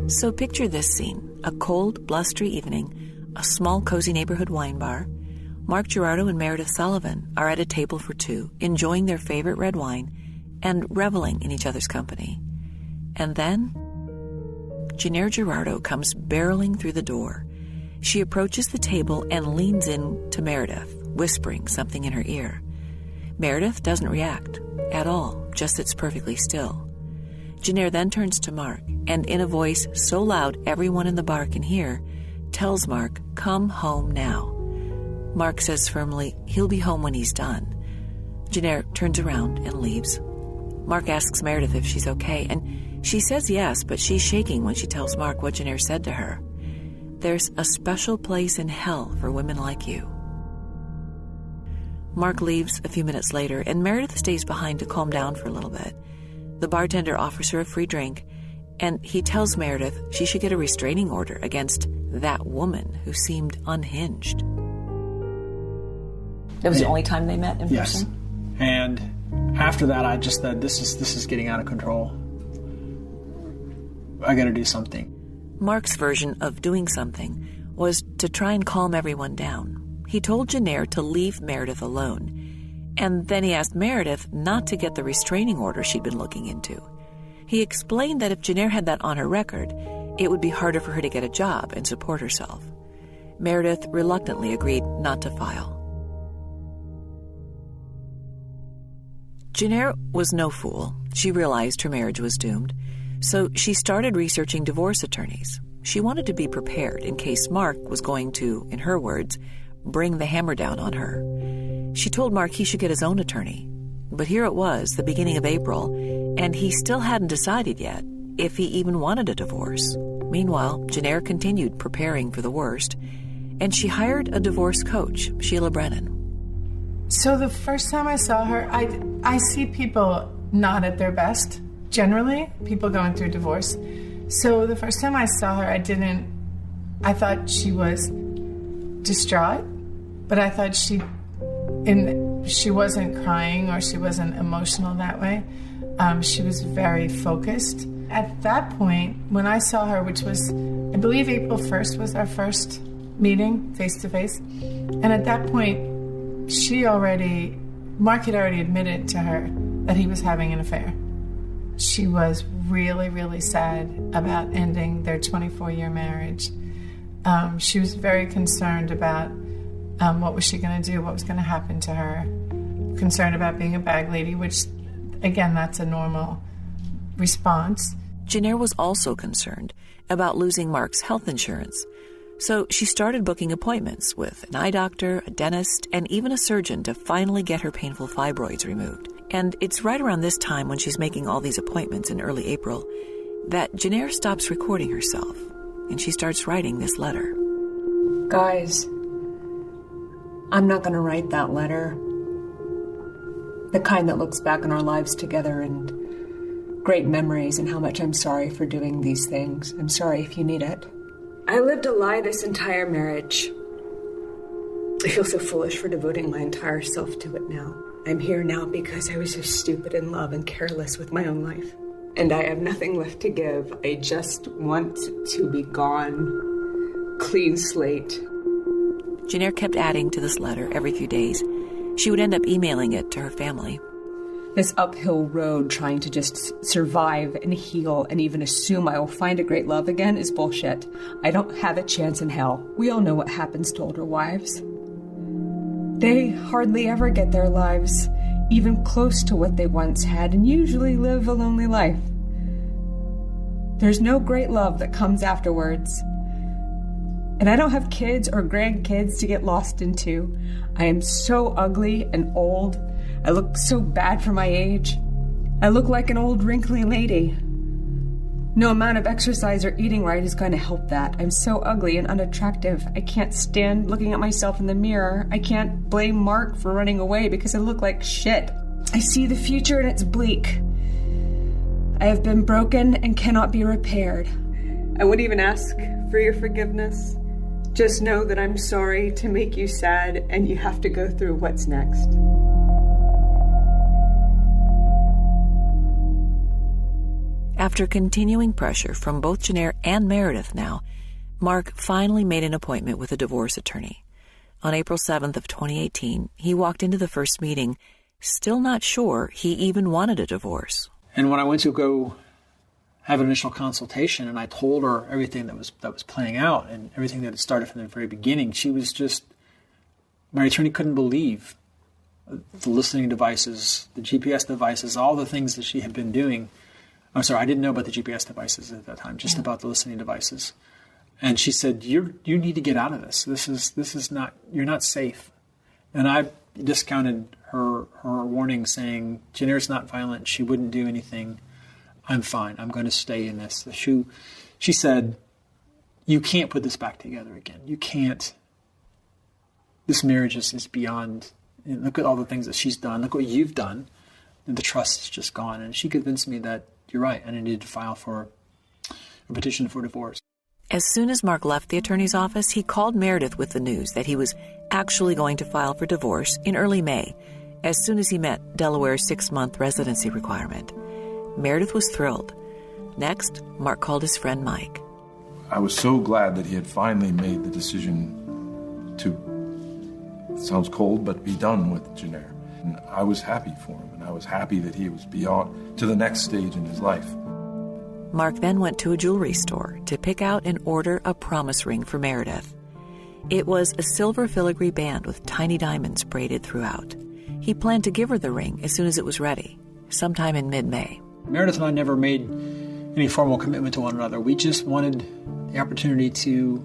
So picture this scene: a cold, blustery evening, a small, cozy neighborhood wine bar. Mark Gerardo and Meredith Sullivan are at a table for two, enjoying their favorite red wine and reveling in each other's company. And then Jennair Gerardo comes barreling through the door. She approaches the table and leans in to Meredith, whispering something in her ear. Meredith doesn't react at all, just sits perfectly still. Jennair then turns to Mark, and in a voice so loud everyone in the bar can hear, tells Mark, "Come home now." Mark says firmly he'll be home when he's done. Jennair turns around and leaves. Mark asks Meredith if she's okay, and she says yes, but she's shaking when she tells Mark what Jennair said to her. "There's a special place in hell for women like you." Mark leaves a few minutes later, and Meredith stays behind to calm down for a little bit. The bartender offers her a free drink, and he tells Meredith she should get a restraining order against that woman who seemed unhinged. That was the only time they met in yes. person? And after that, I just said, this is getting out of control. I got to do something. Mark's version of doing something was to try and calm everyone down. He told Jennair to leave Meredith alone, and then he asked Meredith not to get the restraining order she'd been looking into. He explained that if Jennair had that on her record, it would be harder for her to get a job and support herself. Meredith reluctantly agreed not to file. Jennair was no fool. She realized her marriage was doomed, so she started researching divorce attorneys. She wanted to be prepared in case Mark was going to, in her words, bring the hammer down on her. She told Mark he should get his own attorney. But here it was, the beginning of April, and he still hadn't decided yet if he even wanted a divorce. Meanwhile, Jennair continued preparing for the worst, and she hired a divorce coach, Sheila Brennan. So the first time I saw her, I see people not at their best, generally, people going through divorce. So the first time I saw her, I thought she was distraught, but I thought she wasn't crying or she wasn't emotional that way. She was very focused. At that point, when I saw her, which was, I believe April 1st was our first meeting face-to-face, and at that point, Mark had already admitted to her that he was having an affair. She was really, really sad about ending their 24-year marriage. She was very concerned about what was she going to do, what was going to happen to her, concerned about being a bag lady, which, again, that's a normal response. Jennair was also concerned about losing Mark's health insurance. So she started booking appointments with an eye doctor, a dentist, and even a surgeon to finally get her painful fibroids removed. And it's right around this time when she's making all these appointments in early April that Jennair stops recording herself, and she starts writing this letter. Guys, I'm not going to write that letter. The kind that looks back on our lives together and great memories and how much I'm sorry for doing these things. I'm sorry if you need it. I lived a lie this entire marriage. I feel so foolish for devoting my entire self to it now. I'm here now because I was so stupid in love and careless with my own life. And I have nothing left to give. I just want to be gone. Clean slate. Jennair kept adding to this letter every few days. She would end up emailing it to her family. This uphill road trying to just survive and heal and even assume I will find a great love again is bullshit. I don't have a chance in hell. We all know what happens to older wives. They hardly ever get their lives even close to what they once had and usually live a lonely life. There's no great love that comes afterwards. And I don't have kids or grandkids to get lost into. I am so ugly and old. I look so bad for my age. I look like an old wrinkly lady. No amount of exercise or eating right is going to help that. I'm so ugly and unattractive. I can't stand looking at myself in the mirror. I can't blame Mark for running away because I look like shit. I see the future and it's bleak. I have been broken and cannot be repaired. I wouldn't even ask for your forgiveness. Just know that I'm sorry to make you sad and you have to go through what's next. After continuing pressure from both Jennair and Meredith now, Mark finally made an appointment with a divorce attorney. On April 7th of 2018, he walked into the first meeting, still not sure he even wanted a divorce. And when I went to go have an initial consultation and I told her everything that was playing out and everything that had started from the very beginning, she was just, my attorney couldn't believe the listening devices, the GPS devices, all the things that she had been doing. I'm sorry, I didn't know about the GPS devices at that time, just about the listening devices. And she said, you need to get out of this. This is not, you're not safe. And I discounted her warning saying, Jennair's not violent. She wouldn't do anything. I'm fine. I'm going to stay in this. She said, you can't put this back together again. You can't. This marriage is beyond. Look at all the things that she's done. Look what you've done. And the trust is just gone. And she convinced me that you're right, and I needed to file for a petition for divorce. As soon as Mark left the attorney's office, he called Meredith with the news that he was actually going to file for divorce in early May, as soon as he met Delaware's 6-month residency requirement. Meredith was thrilled. Next, Mark called his friend Mike. I was so glad that he had finally made the decision to, it sounds cold, but be done with Jennair. And I was happy for him, and I was happy that he was beyond to the next stage in his life. Mark then went to a jewelry store to pick out and order a promise ring for Meredith. It was a silver filigree band with tiny diamonds braided throughout. He planned to give her the ring as soon as it was ready, sometime in mid-May. Meredith and I never made any formal commitment to one another. We just wanted the opportunity to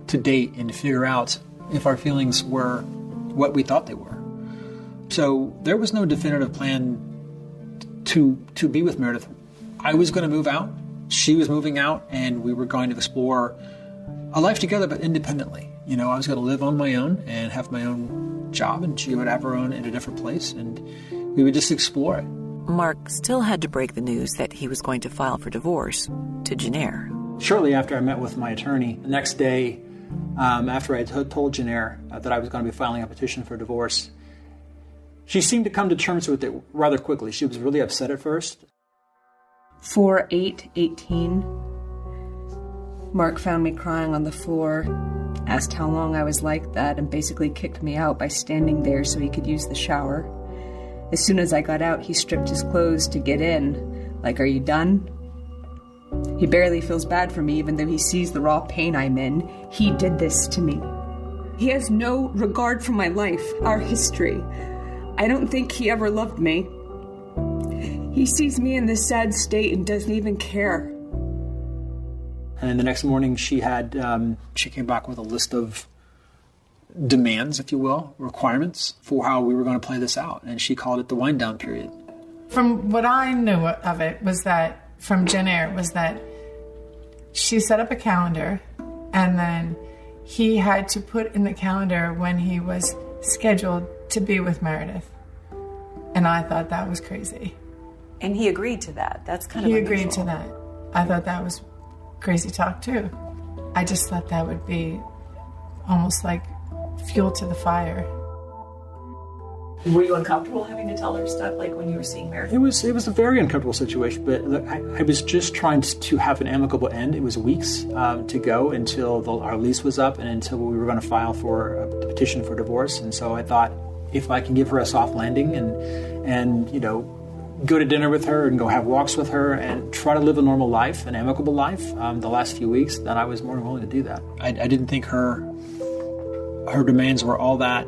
date and to figure out if our feelings were what we thought they were. So there was no definitive plan to be with Meredith. I was going to move out. She was moving out, and we were going to explore a life together, but independently. You know, I was going to live on my own and have my own job, and she would have her own in a different place, and we would just explore it. Mark still had to break the news that he was going to file for divorce to Jennair. Shortly after I met with my attorney, the next day, after I told Jennair that I was going to be filing a petition for divorce, she seemed to come to terms with it rather quickly. She was really upset at first. 4/8/18, Mark found me crying on the floor, asked how long I was like that, and basically kicked me out by standing there so he could use the shower. As soon as I got out, he stripped his clothes to get in. Like, are you done? He barely feels bad for me, even though he sees the raw pain I'm in. He did this to me. He has no regard for my life, our history. I don't think he ever loved me. He sees me in this sad state and doesn't even care. And the next morning she came back with a list of demands, if you will, requirements for how we were going to play this out. And she called it the wind down period. From what I knew of it was that, from Jennair, was that she set up a calendar and then he had to put in the calendar when he was scheduled to be with Meredith. And I thought that was crazy. And he agreed to that. That's kind of unusual. He agreed to that. I thought that was crazy talk too. I just thought that would be almost like fuel to the fire. Were you uncomfortable having to tell her stuff, like when you were seeing Meredith? It was a very uncomfortable situation, but look, I was just trying to have an amicable end. It was weeks to go until our lease was up and until we were going to file for a petition for divorce. And so I thought, if I can give her a soft landing and you know, go to dinner with her and go have walks with her and try to live a normal life, an amicable life, the last few weeks, then I was more than willing to do that. I didn't think her demands were all that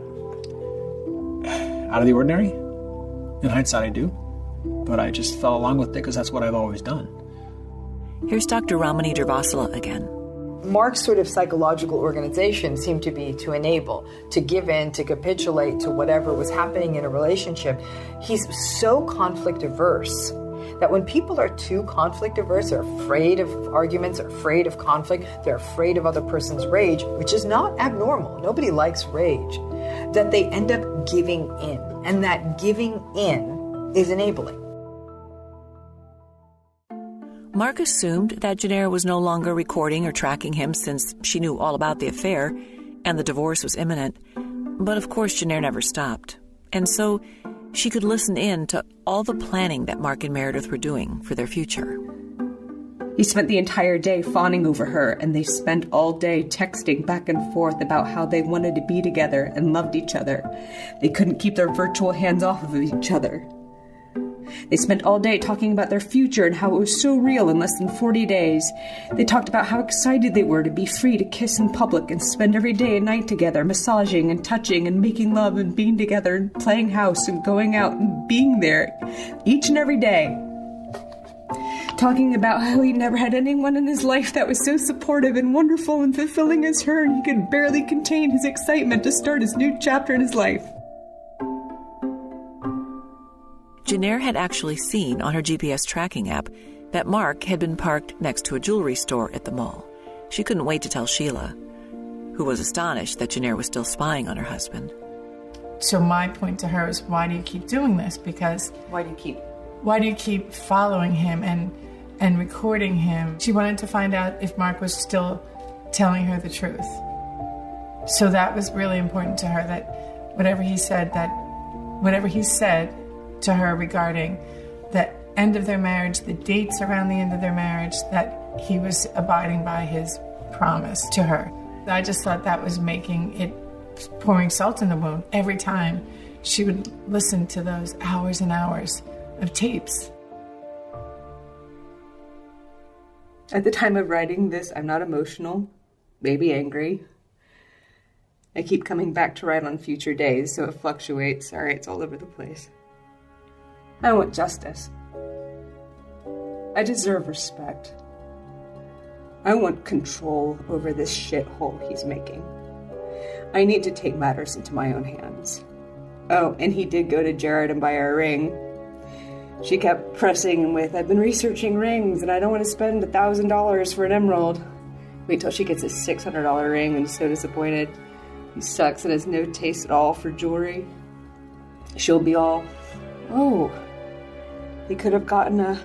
out of the ordinary. In hindsight, I do. But I just fell along with it because that's what I've always done. Here's Dr. Ramani Durvasula again. Mark's sort of psychological organization seemed to be to enable, to give in, to capitulate to whatever was happening in a relationship. He's so conflict averse that when people are too conflict averse, they're afraid of arguments, they're afraid of conflict, they're afraid of other person's rage, which is not abnormal. Nobody likes rage. That they end up giving in, and that giving in is enabling. Mark assumed that Jennair was no longer recording or tracking him since she knew all about the affair and the divorce was imminent. But of course, Jennair never stopped. And so she could listen in to all the planning that Mark and Meredith were doing for their future. He spent the entire day fawning over her, and they spent all day texting back and forth about how they wanted to be together and loved each other. They couldn't keep their virtual hands off of each other. They spent all day talking about their future and how it was so real in less than 40 days. They talked about how excited they were to be free to kiss in public and spend every day and night together, massaging and touching and making love and being together and playing house and going out and being there each and every day. Talking about how he never had anyone in his life that was so supportive and wonderful and fulfilling as her, and he could barely contain his excitement to start his new chapter in his life. Jennair had actually seen on her GPS tracking app that Mark had been parked next to a jewelry store at the mall. She couldn't wait to tell Sheila, who was astonished that Jennair was still spying on her husband. So my point to her is, why do you keep doing this? Because Why do you keep following him and recording him? She wanted to find out if Mark was still telling her the truth. So that was really important to her, that whatever he said to her regarding the end of their marriage, the dates around the end of their marriage, that he was abiding by his promise to her. I just thought that was making it, pouring salt in the wound every time she would listen to those hours and hours of tapes. At the time of writing this, I'm not emotional, maybe angry. I keep coming back to write on future days, so it fluctuates. Sorry, it's all over the place. I want justice. I deserve respect. I want control over this shithole he's making. I need to take matters into my own hands. Oh, and he did go to Jared and buy her a ring. She kept pressing him with, I've been researching rings and I don't want to spend $1,000 for an emerald. Wait till she gets a $600 ring and is so disappointed. He sucks and has no taste at all for jewelry. She'll be all, oh, he could have gotten a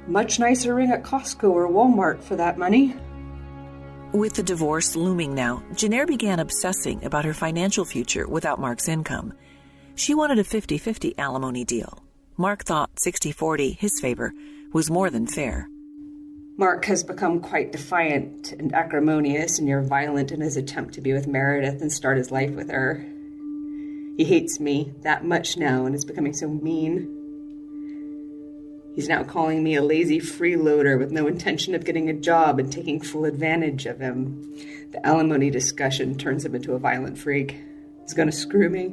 much nicer ring at Costco or Walmart for that money. With the divorce looming now, Jennair began obsessing about her financial future without Mark's income. She wanted a 50-50 alimony deal. Mark thought 60-40, his favor, was more than fair. Mark has become quite defiant and acrimonious and near violent in his attempt to be with Meredith and start his life with her. He hates me that much now and is becoming so mean. He's now calling me a lazy freeloader with no intention of getting a job and taking full advantage of him. The alimony discussion turns him into a violent freak. He's going to screw me.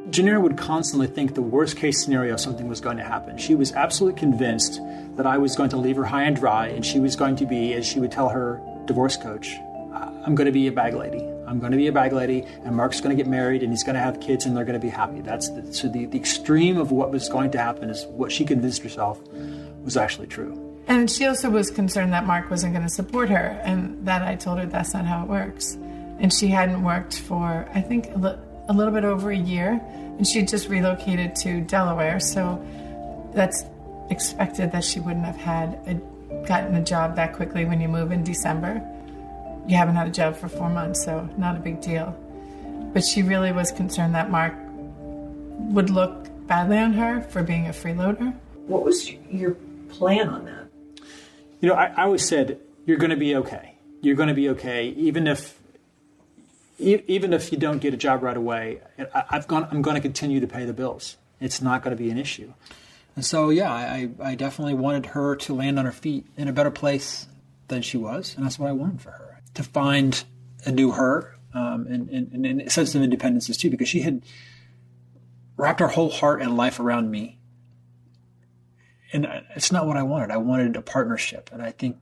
Jennair would constantly think the worst case scenario, something was going to happen. She was absolutely convinced that I was going to leave her high and dry, and she was going to be, as she would tell her divorce coach, I'm going to be a bag lady. I'm going to be a bag lady, and Mark's going to get married, and he's going to have kids, and they're going to be happy. So the extreme of what was going to happen is what she convinced herself was actually true. And she also was concerned that Mark wasn't going to support her, and that I told her that's not how it works. And she hadn't worked for, I think, a little bit over a year, and she just relocated to Delaware, so that's expected that she wouldn't have gotten a job that quickly when you move in December. You haven't had a job for 4 months, so not a big deal. But she really was concerned that Mark would look badly on her for being a freeloader. What was your plan on that? You know, I always said, you're going to be okay. You're going to be okay, even if you don't get a job right away. I'm going to continue to pay the bills. It's not going to be an issue. And so, yeah, I definitely wanted her to land on her feet in a better place than she was, and that's what I wanted for her. To find a new her, and a sense of independence too, because she had wrapped her whole heart and life around me. And it's not what I wanted. I wanted a partnership. And I think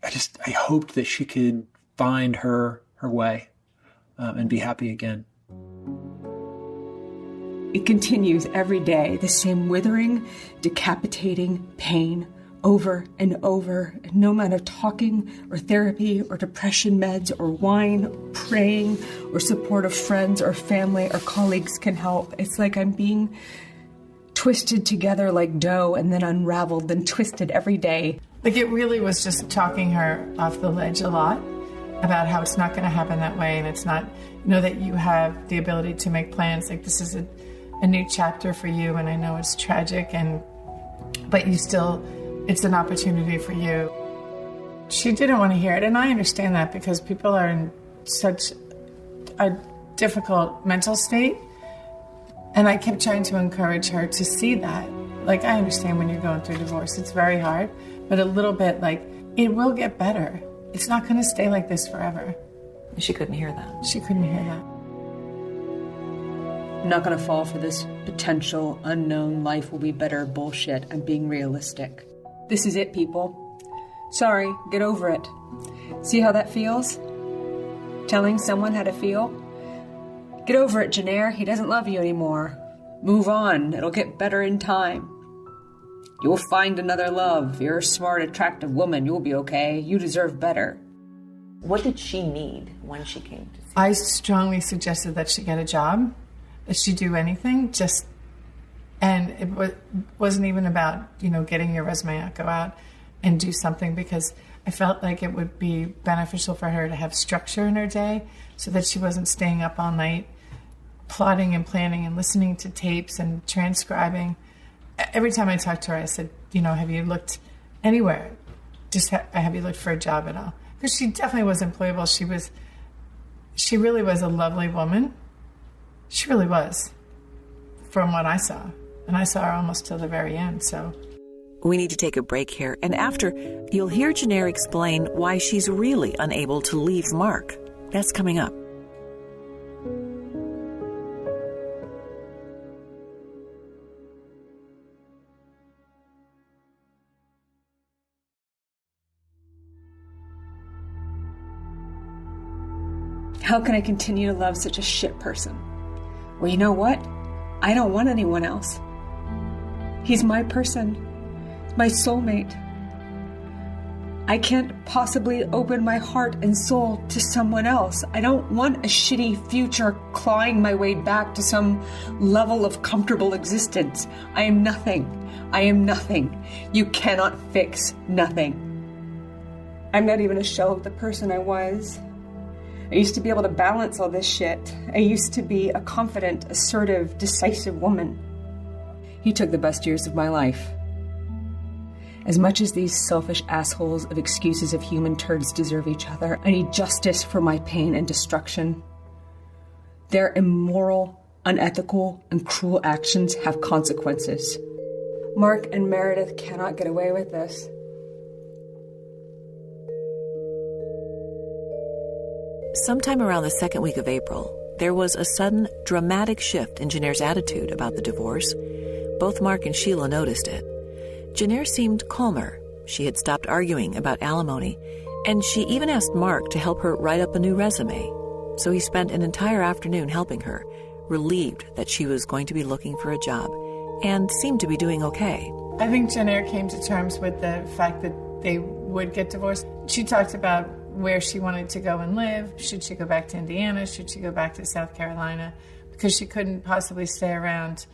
I hoped that she could find her way and be happy again. It continues every day, the same withering, decapitating pain over and over. And no amount of talking or therapy or depression meds or wine, or praying or support of friends or family or colleagues can help. It's like I'm being twisted together like dough and then unraveled, then twisted every day. Like, it really was just talking her off the ledge a lot about how it's not going to happen that way, and it's not, that you have the ability to make plans. Like, this is a new chapter for you, and I know it's tragic, but you still it's an opportunity for you. She didn't want to hear it, and I understand that because people are in such a difficult mental state, and I kept trying to encourage her to see that. Like, I understand when you're going through divorce, it's very hard, but a little bit like, it will get better. It's not going to stay like this forever. She couldn't hear that. She couldn't hear that. I'm not going to fall for this potential unknown life will be better bullshit. I'm being realistic. This is it, people. Sorry, get over it. See how that feels? Telling someone how to feel? Get over it, Jennair. He doesn't love you anymore. Move on. It'll get better in time. You'll find another love. You're a smart, attractive woman. You'll be okay. You deserve better. What did she need when she came to see? I strongly suggested that she get a job, that she do anything, and it wasn't even about, getting your resume out, go out and do something, because I felt like it would be beneficial for her to have structure in her day so that she wasn't staying up all night plotting and planning and listening to tapes and transcribing. Every time I talked to her, I said, have you looked anywhere? Have you looked for a job at all? Because she definitely was employable. She really was a lovely woman. She really was, from what I saw. And I saw her almost till the very end, so. We need to take a break here, and after, you'll hear Jennair explain why she's really unable to leave Mark. That's coming up. How can I continue to love such a shit person? Well, you know what? I don't want anyone else. He's my person, my soulmate. I can't possibly open my heart and soul to someone else. I don't want a shitty future clawing my way back to some level of comfortable existence. I am nothing. I am nothing. You cannot fix nothing. I'm not even a shell of the person I was. I used to be able to balance all this shit. I used to be a confident, assertive, decisive woman. He took the best years of my life. As much as these selfish assholes of excuses of human turds deserve each other, I need justice for my pain and destruction. Their immoral, unethical, and cruel actions have consequences. Mark and Meredith cannot get away with this. Sometime around the second week of April, there was a sudden, dramatic shift in Jennair's attitude about the divorce. Both Mark and Sheila noticed it. Jennair seemed calmer. She had stopped arguing about alimony, and she even asked Mark to help her write up a new resume. So he spent an entire afternoon helping her, relieved that she was going to be looking for a job, and seemed to be doing okay. I think Jennair came to terms with the fact that they would get divorced. She talked about where she wanted to go and live. Should she go back to Indiana? Should she go back to South Carolina? Because she couldn't possibly stay around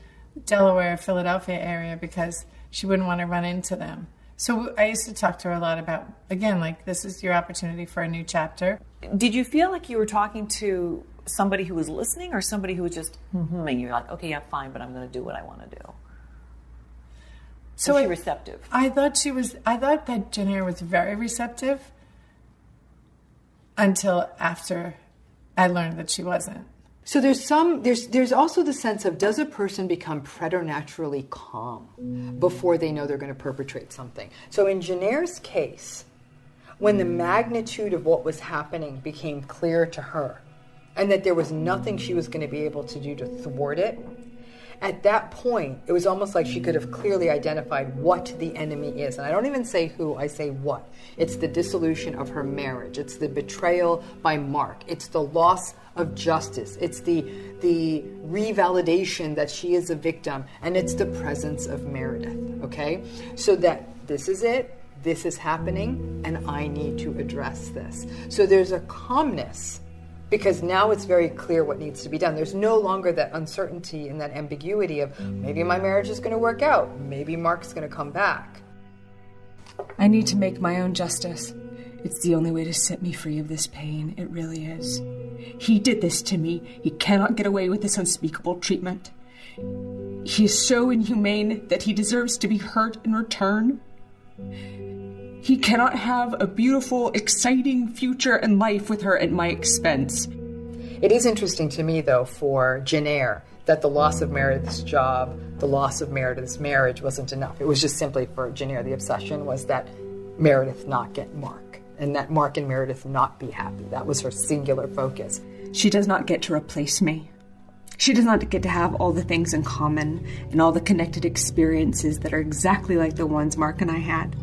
Delaware, Philadelphia area because she wouldn't want to run into them. So I used to talk to her a lot about, again, like, this is your opportunity for a new chapter. Did you feel like you were talking to somebody who was listening or somebody who was just, and you're like, okay, yeah, fine, but I'm going to do what I want to do? So was she receptive? I thought that Jennair was very receptive until after I learned that she wasn't. So there's also the sense of, does a person become preternaturally calm before they know they're going to perpetrate something? So in Jennair's case, when the magnitude of what was happening became clear to her, and that there was nothing she was going to be able to do to thwart it, at that point, it was almost like she could have clearly identified what the enemy is. And I don't even say who, I say what. It's the dissolution of her marriage. It's the betrayal by Mark. It's the loss of justice. It's the revalidation that she is a victim. And it's the presence of Meredith, okay? So that this is it, this is happening, and I need to address this. So there's a calmness, because now it's very clear what needs to be done. There's no longer that uncertainty and that ambiguity of, maybe my marriage is going to work out, maybe Mark's going to come back. I need to make my own justice. It's the only way to set me free of this pain. It really is. He did this to me. He cannot get away with this unspeakable treatment. He is so inhumane that he deserves to be hurt in return. He cannot have a beautiful, exciting future and life with her at my expense. It is interesting to me, though, for Jennair, that the loss of Meredith's job, the loss of Meredith's marriage wasn't enough. It was just simply for Jennair, the obsession was that Meredith not get Mark, and that Mark and Meredith not be happy. That was her singular focus. She does not get to replace me. She does not get to have all the things in common and all the connected experiences that are exactly like the ones Mark and I had.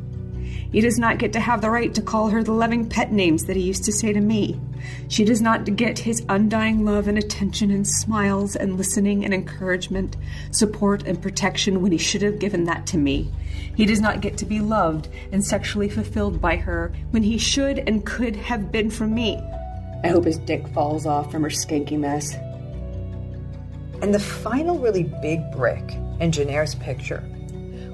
He does not get to have the right to call her the loving pet names that he used to say to me. She does not get his undying love and attention and smiles and listening and encouragement, support and protection when he should have given that to me. He does not get to be loved and sexually fulfilled by her when he should and could have been from me. I hope his dick falls off from her skanky mess. And the final really big brick in Jennair's picture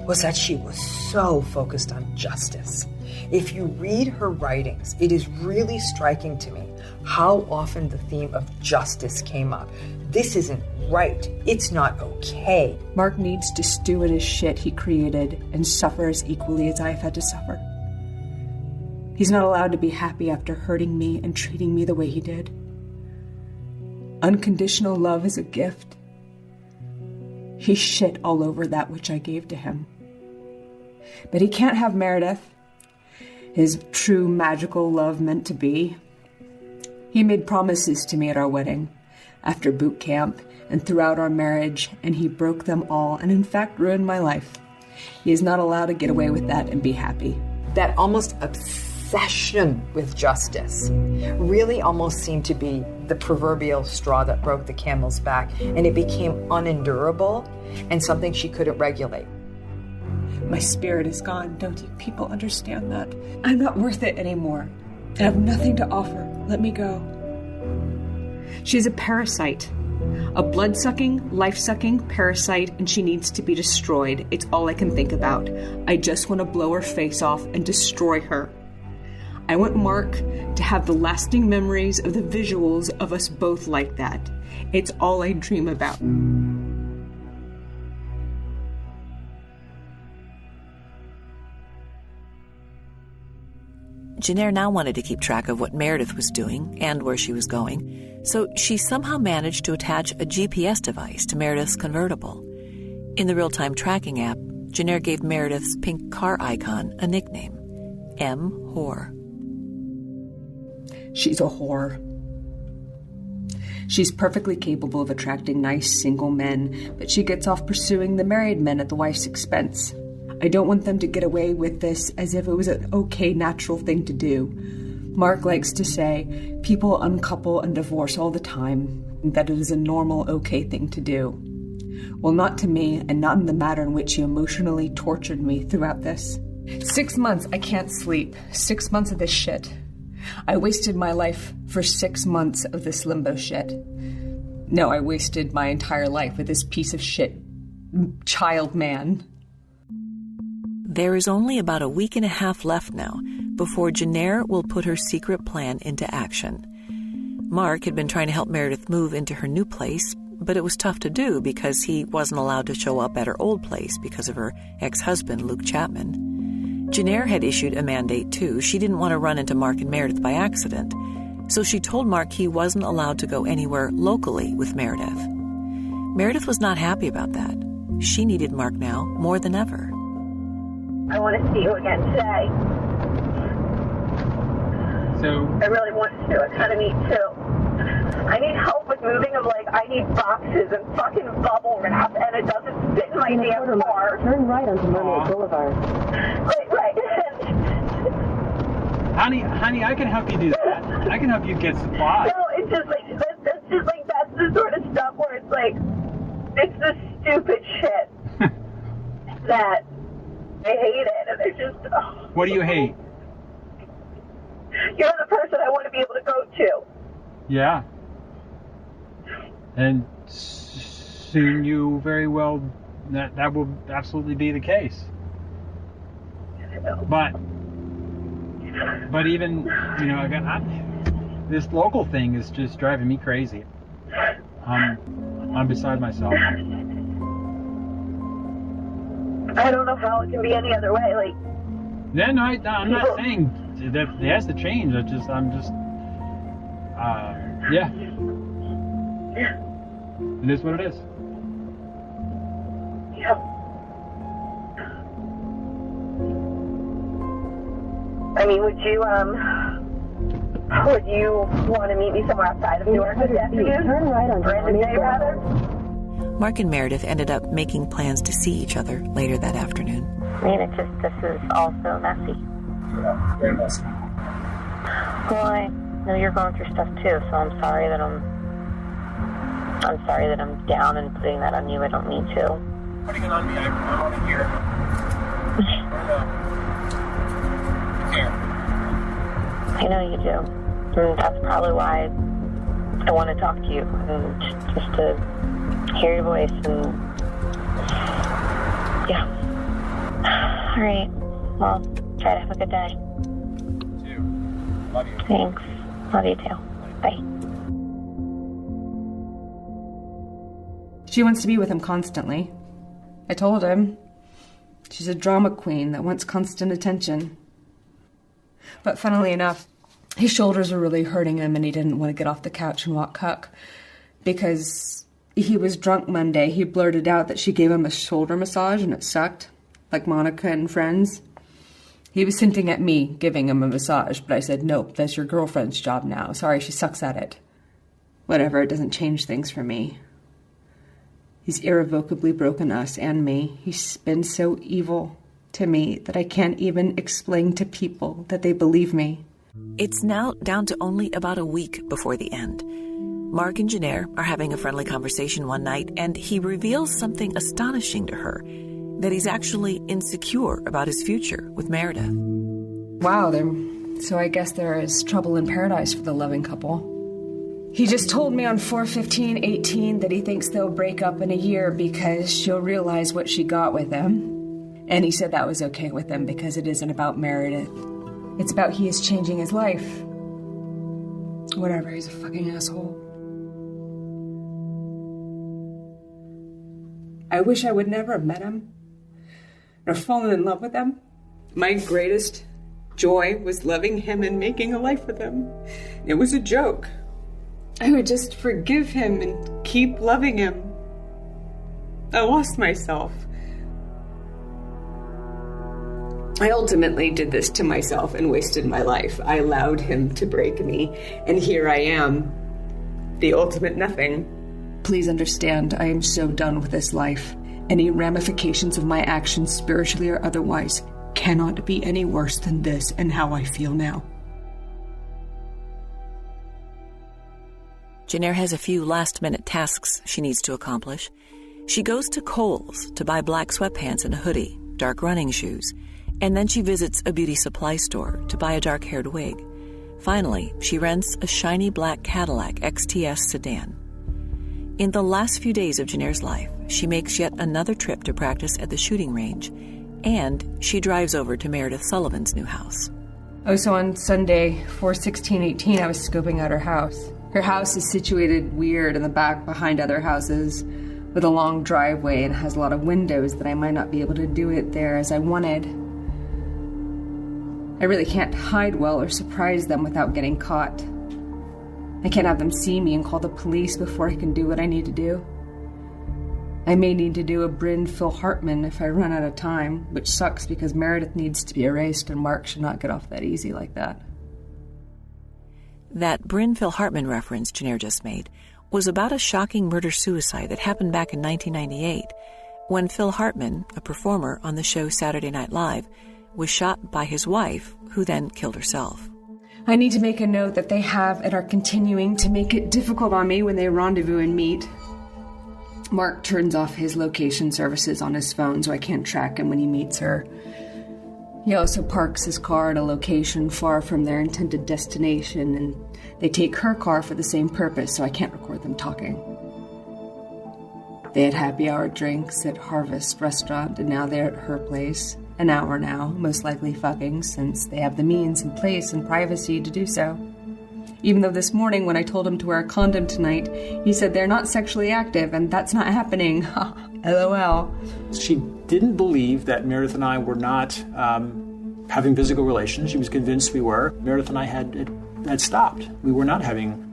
was that she was so focused on justice. If you read her writings, it is really striking to me how often the theme of justice came up. This isn't right. It's not okay. Mark needs to stew in his shit he created and suffer as equally as I've had to suffer. He's not allowed to be happy after hurting me and treating me the way he did. Unconditional love is a gift. He shit all over that which I gave to him. But he can't have Meredith, his true magical love meant to be. He made promises to me at our wedding, after boot camp, and throughout our marriage, and he broke them all and in fact ruined my life. He is not allowed to get away with that and be happy. That almost obsession with justice really almost seemed to be the proverbial straw that broke the camel's back, and it became unendurable and something she couldn't regulate. My spirit is gone. Don't you people understand that? I'm not worth it anymore. I have nothing to offer. Let me go. She's a parasite. A blood-sucking, life-sucking parasite, and she needs to be destroyed. It's all I can think about. I just want to blow her face off and destroy her. I want Mark to have the lasting memories of the visuals of us both like that. It's all I dream about. Jennair now wanted to keep track of what Meredith was doing and where she was going, so she somehow managed to attach a GPS device to Meredith's convertible. In the real-time tracking app, Jennair gave Meredith's pink car icon a nickname, M. Whore. She's a whore. She's perfectly capable of attracting nice single men, but she gets off pursuing the married men at the wife's expense. I don't want them to get away with this as if it was an okay, natural thing to do. Mark likes to say people uncouple and divorce all the time, and that it is a normal, okay thing to do. Well, not to me, and not in the manner in which he emotionally tortured me throughout this. 6 months, I can't sleep. 6 months of this shit. I wasted my life for 6 months of this limbo shit. No, I wasted my entire life with this piece of shit child man. There is only about a week and a half left now before Jennair will put her secret plan into action. Mark had been trying to help Meredith move into her new place, but it was tough to do because he wasn't allowed to show up at her old place because of her ex-husband, Luke Chapman. Jennair had issued a mandate too. She didn't want to run into Mark and Meredith by accident, so she told Mark he wasn't allowed to go anywhere locally with Meredith. Meredith was not happy about that. She needed Mark now more than ever. I want to see you again today. So I really want to. I kind of need to. I need help with moving. I need boxes and fucking bubble wrap, and it doesn't fit in my damn car. Turn right onto Mermaid Boulevard. Right. Honey, I can help you do that. I can help you get supplies. No, it's just that's the sort of stuff where it's like, it's the stupid shit that I hate it, and it's just. Oh. What do you hate? You're the person I want to be able to go to. Yeah. And soon you very well, that will absolutely be the case. But even, again, this local thing is just driving me crazy. I'm beside myself. I don't know how it can be any other way. Yeah, no, I'm not saying that it has to change. Yeah. It is what it is. Yeah. I mean, would you want to meet me somewhere outside of Newark this afternoon? Turn right on or end the day, rather? Mark and Meredith ended up making plans to see each other later that afternoon. I mean, this is all so messy. Yeah, very messy. Well, I know you're going through stuff too, so I'm sorry that I'm down and putting that on you. I don't mean to. Putting it on me, I want to hear it. I know you do. And that's probably why I want to talk to you. And just to hear your voice and... Yeah. All right. Well, try to have a good day. You too. Love you. Thanks. Love you too. Bye. She wants to be with him constantly. I told him. She's a drama queen that wants constant attention. But funnily enough, his shoulders were really hurting him and he didn't want to get off the couch and walk Huck. Because he was drunk Monday, he blurted out that she gave him a shoulder massage and it sucked, like Monica and Friends. He was hinting at me giving him a massage, but I said, nope, that's your girlfriend's job now. Sorry, she sucks at it. Whatever, it doesn't change things for me. He's irrevocably broken us and me. He's been so evil to me that I can't even explain to people that they believe me. It's now down to only about a week before the end. Mark and Jennair are having a friendly conversation one night, and he reveals something astonishing to her, that he's actually insecure about his future with Meredith. Wow, so I guess there is trouble in paradise for the loving couple. He just told me on 4/15/18 that he thinks they'll break up in a year because she'll realize what she got with him. And he said that was okay with him because it isn't about Meredith. It's about he is changing his life. Whatever, he's a fucking asshole. I wish I would never have met him or fallen in love with him. My greatest joy was loving him and making a life with him. It was a joke. I would just forgive him and keep loving him. I lost myself. I ultimately did this to myself and wasted my life. I allowed him to break me, and here I am, the ultimate nothing. Please understand, I am so done with this life. Any ramifications of my actions, spiritually or otherwise, cannot be any worse than this and how I feel now. Jennair has a few last-minute tasks she needs to accomplish. She goes to Kohl's to buy black sweatpants and a hoodie, dark running shoes, and then she visits a beauty supply store to buy a dark-haired wig. Finally, she rents a shiny black Cadillac XTS sedan. In the last few days of Jennair's life, she makes yet another trip to practice at the shooting range, and she drives over to Meredith Sullivan's new house. Oh, so on Sunday, 4/16/18, I was scoping out her house. Her house is situated weird in the back behind other houses with a long driveway and has a lot of windows that I might not be able to do it there as I wanted. I really can't hide well or surprise them without getting caught. I can't have them see me and call the police before I can do what I need to do. I may need to do a Bryn Phil Hartman if I run out of time, which sucks because Meredith needs to be erased and Mark should not get off that easy like that. That Bryn Phil Hartman reference Jennair just made was about a shocking murder-suicide that happened back in 1998 when Phil Hartman, a performer on the show Saturday Night Live, was shot by his wife, who then killed herself. I need to make a note that they have and are continuing to make it difficult on me when they rendezvous and meet. Mark turns off his location services on his phone so I can't track him when he meets her. He also parks his car at a location far from their intended destination, and they take her car for the same purpose, so I can't record them talking. They had happy hour drinks at Harvest Restaurant, and now they're at her place. An hour now, most likely fucking, since they have the means and place and privacy to do so. Even though this morning when I told him to wear a condom tonight, he said they're not sexually active, and that's not happening. LOL. She didn't believe that Meredith and I were not having physical relations. She was convinced we were. Meredith and I had stopped. We were not having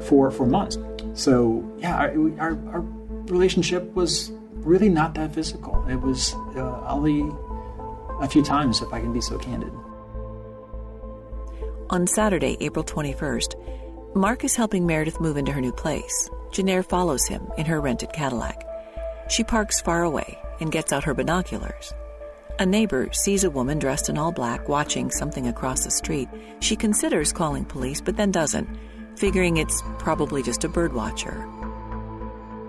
for months. So yeah, our relationship was really not that physical. It was only a few times, if I can be so candid. On Saturday, April 21st, Mark is helping Meredith move into her new place. Jennair follows him in her rented Cadillac. She parks far away and gets out her binoculars. A neighbor sees a woman dressed in all black watching something across the street. She considers calling police, but then doesn't, figuring it's probably just a bird watcher.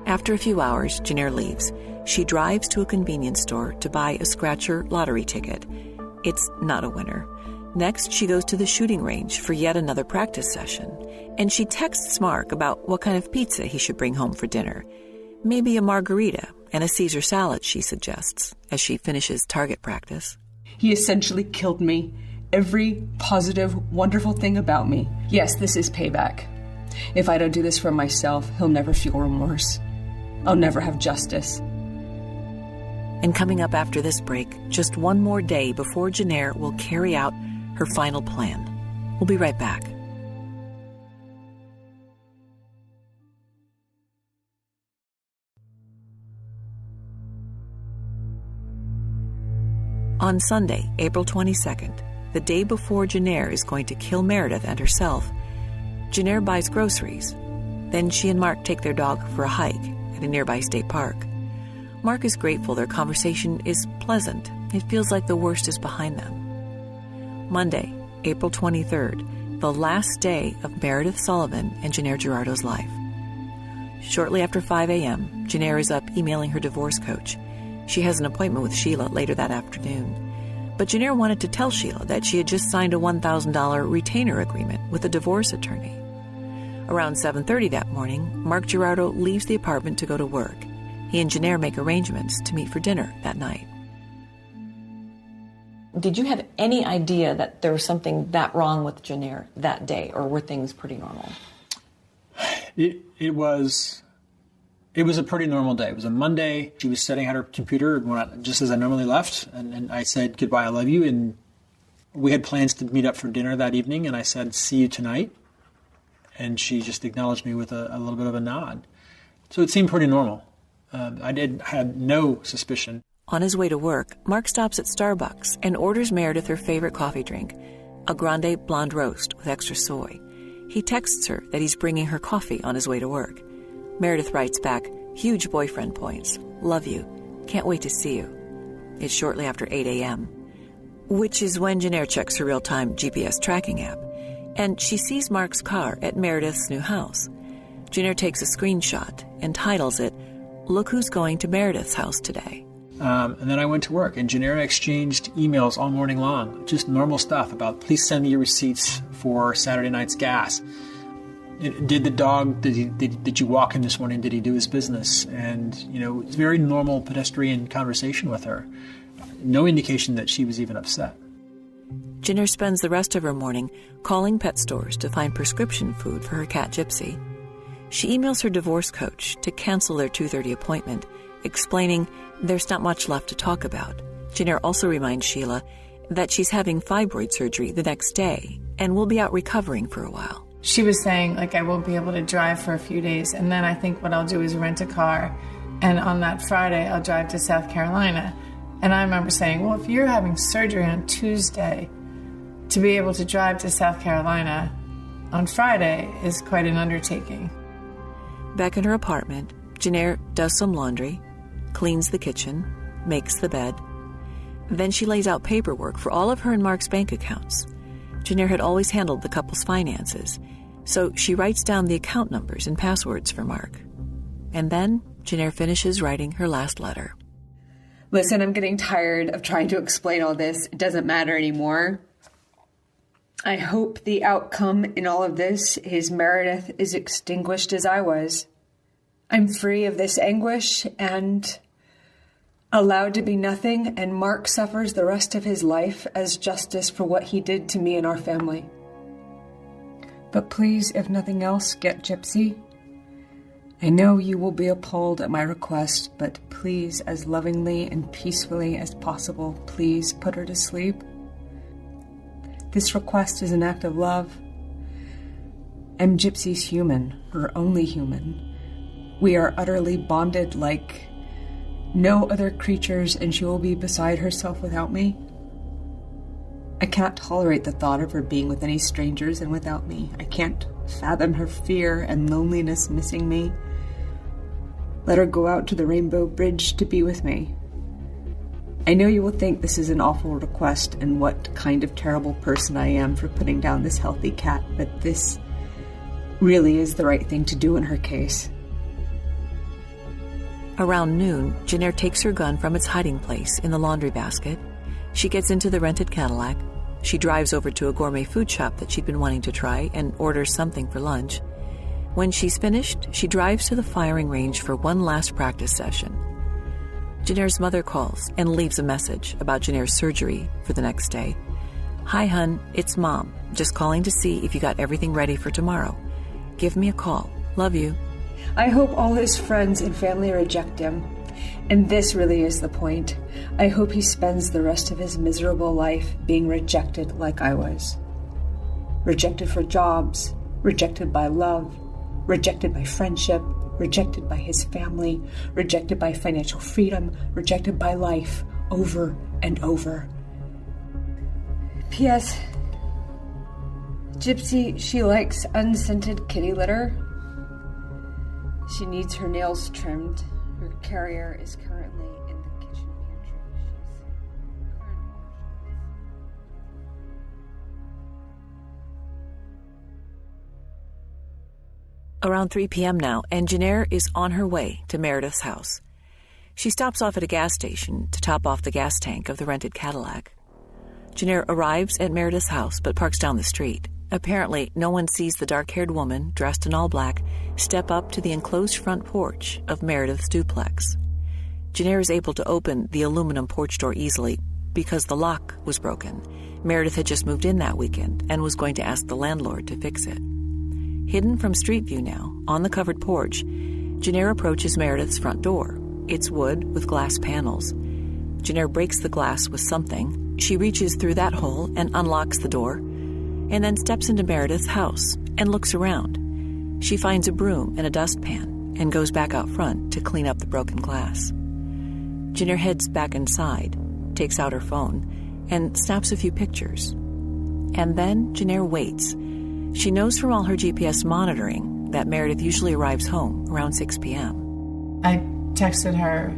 After a few hours, Jennair leaves. She drives to a convenience store to buy a scratcher lottery ticket. It's not a winner. Next, she goes to the shooting range for yet another practice session. And she texts Mark about what kind of pizza he should bring home for dinner. Maybe a margarita and a Caesar salad, she suggests, as she finishes target practice. He essentially killed me. Every positive, wonderful thing about me. Yes, this is payback. If I don't do this for myself, he'll never feel remorse. I'll never have justice. And coming up after this break, just one more day before Jennair will carry out her final plan. We'll be right back. On Sunday, April 22nd, the day before Jennair is going to kill Meredith and herself, Jennair buys groceries. Then she and Mark take their dog for a hike at a nearby state park. Mark is grateful their conversation is pleasant. It feels like the worst is behind them. Monday, April 23rd, the last day of Meredith Sullivan and Jennair Gerardo's life. Shortly after 5 a.m., Jennair is up emailing her divorce coach. She has an appointment with Sheila later that afternoon. But Jennair wanted to tell Sheila that she had just signed a $1,000 retainer agreement with a divorce attorney. Around 7:30 that morning, Mark Gerardo leaves the apartment to go to work. He and Jennair make arrangements to meet for dinner that night. Did you have any idea that there was something that wrong with Jennair that day, or were things pretty normal? It was a pretty normal day. It was a Monday. She was sitting at her computer just as I normally left, and I said, "Goodbye, I love you." And we had plans to meet up for dinner that evening, and I said, "See you tonight." And she just acknowledged me with a little bit of a nod. So it seemed pretty normal. I had no suspicion. On his way to work, Mark stops at Starbucks and orders Meredith her favorite coffee drink, a grande blonde roast with extra soy. He texts her that he's bringing her coffee on his way to work. Meredith writes back, "Huge boyfriend points. Love you. Can't wait to see you." It's shortly after 8 a.m., which is when Jennair checks her real-time GPS tracking app, and she sees Mark's car at Meredith's new house. Jennair takes a screenshot and titles it, "Look who's going to Meredith's house today." And then I went to work, and Jennair exchanged emails all morning long, just normal stuff about, "Please send me your receipts for Saturday night's gas. Did the dog, did you walk him this morning? Did he do his business?" And, it's very normal pedestrian conversation with her. No indication that she was even upset. Jennair spends the rest of her morning calling pet stores to find prescription food for her cat Gypsy. She emails her divorce coach to cancel their 2:30 appointment, explaining there's not much left to talk about. Jennair also reminds Sheila that she's having fibroid surgery the next day and will be out recovering for a while. She was saying, I won't be able to drive for a few days, and then I think what I'll do is rent a car, and on that Friday I'll drive to South Carolina. And I remember saying, well, if you're having surgery on Tuesday, to be able to drive to South Carolina on Friday is quite an undertaking. Back in her apartment, Jennair does some laundry, cleans the kitchen, makes the bed. Then she lays out paperwork for all of her and Mark's bank accounts. Jennair had always handled the couple's finances, so she writes down the account numbers and passwords for Mark. And then Jennair finishes writing her last letter. Listen, I'm getting tired of trying to explain all this. It doesn't matter anymore. I hope the outcome in all of this is Meredith is extinguished as I was. I'm free of this anguish and allowed to be nothing, and Mark suffers the rest of his life as justice for what he did to me and our family. But please, if nothing else, get Gypsy. I know you will be appalled at my request, but please, as lovingly and peacefully as possible, please put her to sleep. This request is an act of love. I'm Gypsy's human, her only human. We are utterly bonded like no other creatures, and she will be beside herself without me. I cannot tolerate the thought of her being with any strangers and without me. I can't fathom her fear and loneliness missing me. Let her go out to the Rainbow Bridge to be with me. I know you will think this is an awful request and what kind of terrible person I am for putting down this healthy cat, but this really is the right thing to do in her case. Around noon, Jennair takes her gun from its hiding place in the laundry basket. She gets into the rented Cadillac. She drives over to a gourmet food shop that she'd been wanting to try and orders something for lunch. When she's finished, she drives to the firing range for one last practice session. Jennair's mother calls and leaves a message about Jennair's surgery for the next day. "Hi, hun, it's Mom. Just calling to see if you got everything ready for tomorrow. Give me a call. Love you." I hope all his friends and family reject him. And this really is the point. I hope he spends the rest of his miserable life being rejected like I was. Rejected for jobs, rejected by love, rejected by friendship, rejected by his family, rejected by financial freedom, rejected by life, over and over. P.S. Gypsy, she likes unscented kitty litter. She needs her nails trimmed. Her carrier is currently in the kitchen pantry. Around 3 p.m. now, and Jennair is on her way to Meredith's house. She stops off at a gas station to top off the gas tank of the rented Cadillac. Jennair arrives at Meredith's house but parks down the street. Apparently, no one sees the dark-haired woman, dressed in all black, step up to the enclosed front porch of Meredith's duplex. Jennair is able to open the aluminum porch door easily because the lock was broken. Meredith had just moved in that weekend and was going to ask the landlord to fix it. Hidden from street view now, on the covered porch, Jennair approaches Meredith's front door. It's wood with glass panels. Jennair breaks the glass with something. She reaches through that hole and unlocks the door, and then steps into Meredith's house and looks around. She finds a broom and a dustpan and goes back out front to clean up the broken glass. Jennair heads back inside, takes out her phone, and snaps a few pictures. And then Jennair waits. She knows from all her GPS monitoring that Meredith usually arrives home around 6 p.m. I texted her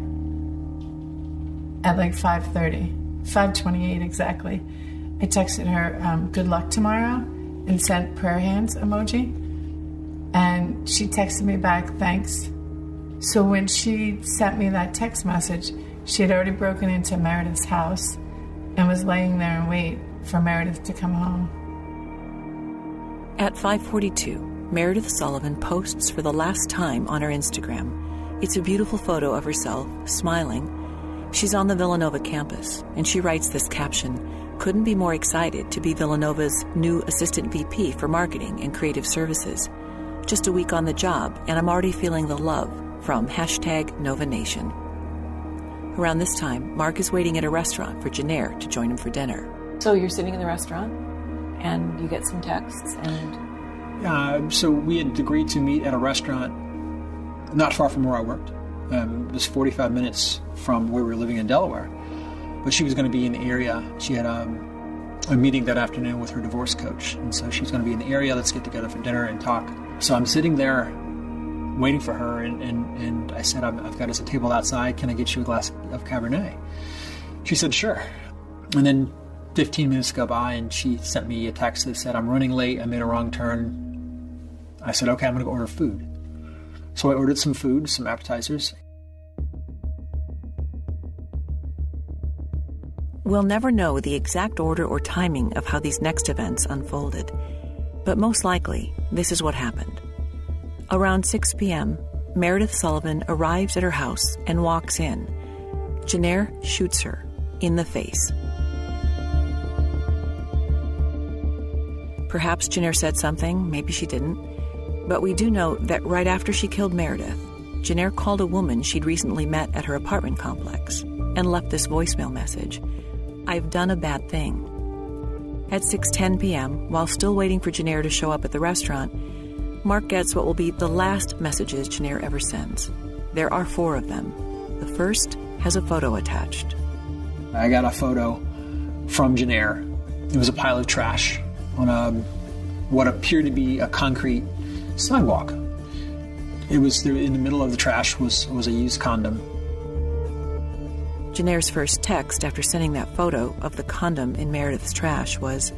at like 5:30, 5:28 exactly. I texted her, good luck tomorrow, and sent prayer hands emoji. And she texted me back, thanks. So when she sent me that text message, she had already broken into Meredith's house and was laying there in wait for Meredith to come home. At 5:42, Meredith Sullivan posts for the last time on her Instagram. It's a beautiful photo of herself, smiling. She's on the Villanova campus, and she writes this caption: "Couldn't be more excited to be Villanova's new assistant VP for marketing and creative services. Just a week on the job, and I'm already feeling the love from #NovaNation." Around this time, Mark is waiting at a restaurant for Jennair to join him for dinner. So you're sitting in the restaurant, and you get some texts, and... So we had agreed to meet at a restaurant not far from where I worked. It was 45 minutes from where we were living in Delaware. But she was going to be in the area. She had a meeting that afternoon with her divorce coach. And so she's going to be in the area. Let's get together for dinner and talk. So I'm sitting there waiting for her. And I said, I've got us a table outside. Can I get you a glass of Cabernet? She said, sure. And then 15 minutes go by and she sent me a text that said, I'm running late. I made a wrong turn. I said, okay, I'm going to go order food. So I ordered some food, some appetizers. We'll never know the exact order or timing of how these next events unfolded, but most likely, this is what happened. Around 6 p.m., Meredith Sullivan arrives at her house and walks in. Jennair shoots her in the face. Perhaps Jennair said something, maybe she didn't, but we do know that right after she killed Meredith, Jennair called a woman she'd recently met at her apartment complex and left this voicemail message: "I've done a bad thing." At 6:10 p.m., while still waiting for Jennair to show up at the restaurant, Mark gets what will be the last messages Jennair ever sends. There are 4 of them. The first has a photo attached. I got a photo from Jennair. It was a pile of trash on what appeared to be a concrete sidewalk. It was there, in the middle of the trash was a used condom. Jennair's first text after sending that photo of the condom in Meredith's trash was,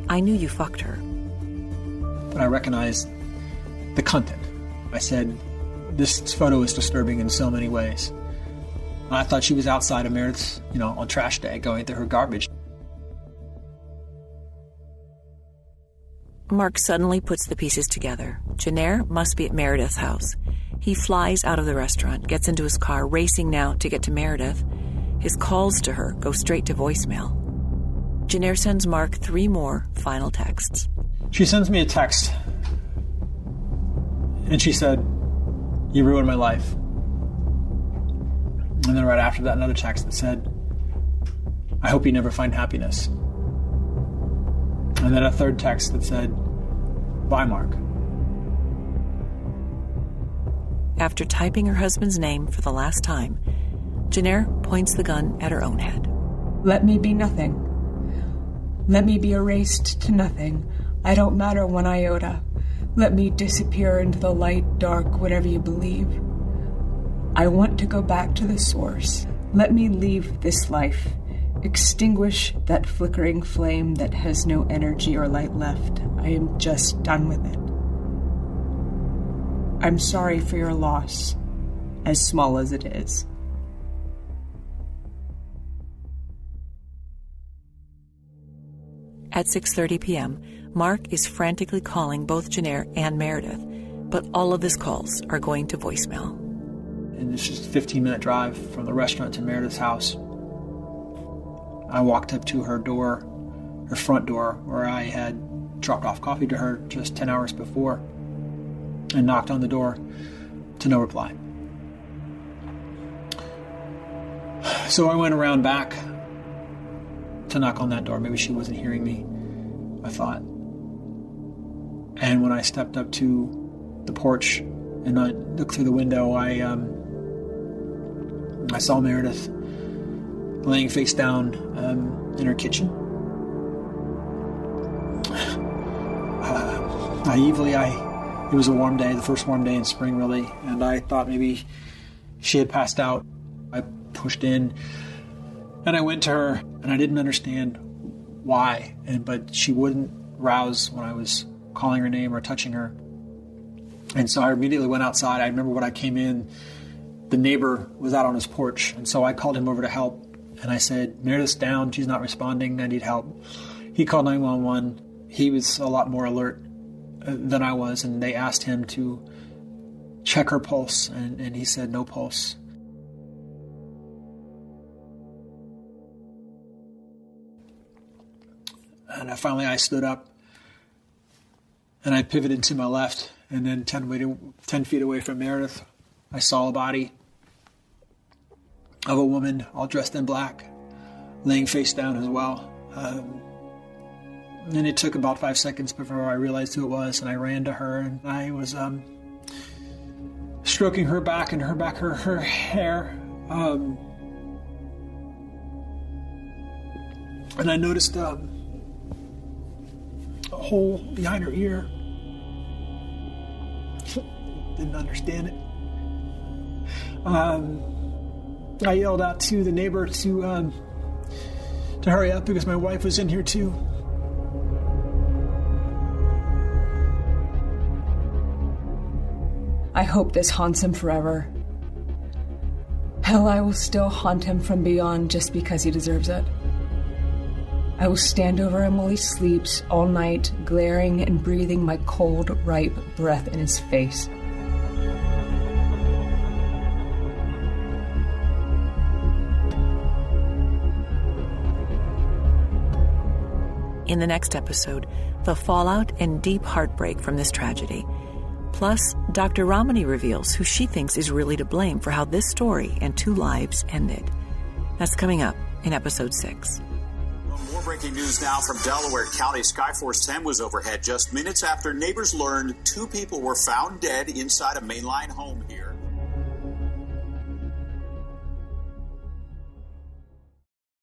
"I knew you fucked her." But I recognized the content. I said, this photo is disturbing in so many ways. And I thought she was outside of Meredith's, on trash day, going through her garbage. Mark suddenly puts the pieces together. Jennair must be at Meredith's house. He flies out of the restaurant, gets into his car, racing now to get to Meredith. His calls to her go straight to voicemail. Jennair sends Mark 3 more final texts. She sends me a text, and she said, "You ruined my life." And then right after that, another text that said, "I hope you never find happiness." And then a third text that said, "Bye, Mark." After typing her husband's name for the last time, Jennair points the gun at her own head. Let me be nothing. Let me be erased to nothing. I don't matter 1 iota. Let me disappear into the light, dark, whatever you believe. I want to go back to the source. Let me leave this life. Extinguish that flickering flame that has no energy or light left. I am just done with it. I'm sorry for your loss, as small as it is. At 6:30 p.m., Mark is frantically calling both Jennair and Meredith, but all of his calls are going to voicemail. And it's just a 15-minute drive from the restaurant to Meredith's house. I walked up to her door, her front door, where I had dropped off coffee to her just 10 hours before, and knocked on the door to no reply. So I went around back to knock on that door. Maybe she wasn't hearing me, I thought. And when I stepped up to the porch and I looked through the window, I saw Meredith laying face down in her kitchen. Naively, it was a warm day, the first warm day in spring, really, and I thought maybe she had passed out. I pushed in, and I went to her, and I didn't understand why, but she wouldn't rouse when I was calling her name or touching her. And so I immediately went outside. I remember when I came in, the neighbor was out on his porch, and so I called him over to help. And I said, "Meredith's down. She's not responding. I need help." He called 911. He was a lot more alert than I was, and they asked him to check her pulse, and he said no pulse. And finally I stood up, and I pivoted to my left, and then 10 feet away from Meredith, I saw a body of a woman all dressed in black, laying face down as well. And it took about 5 seconds before I realized who it was, and I ran to her, and I was stroking her back and her hair. And I noticed a hole behind her ear. Didn't understand it. I yelled out to the neighbor to hurry up because my wife was in here too. I hope this haunts him forever. Hell, I will still haunt him from beyond just because he deserves it. I will stand over him while he sleeps all night, glaring and breathing my cold, ripe breath in his face. In the next episode, the fallout and deep heartbreak from this tragedy. Plus, Dr. Ramani reveals who she thinks is really to blame for how this story and 2 lives ended. That's coming up in episode 6. More breaking news now from Delaware County. Skyforce 10 was overhead just minutes after neighbors learned 2 people were found dead inside a mainline home here.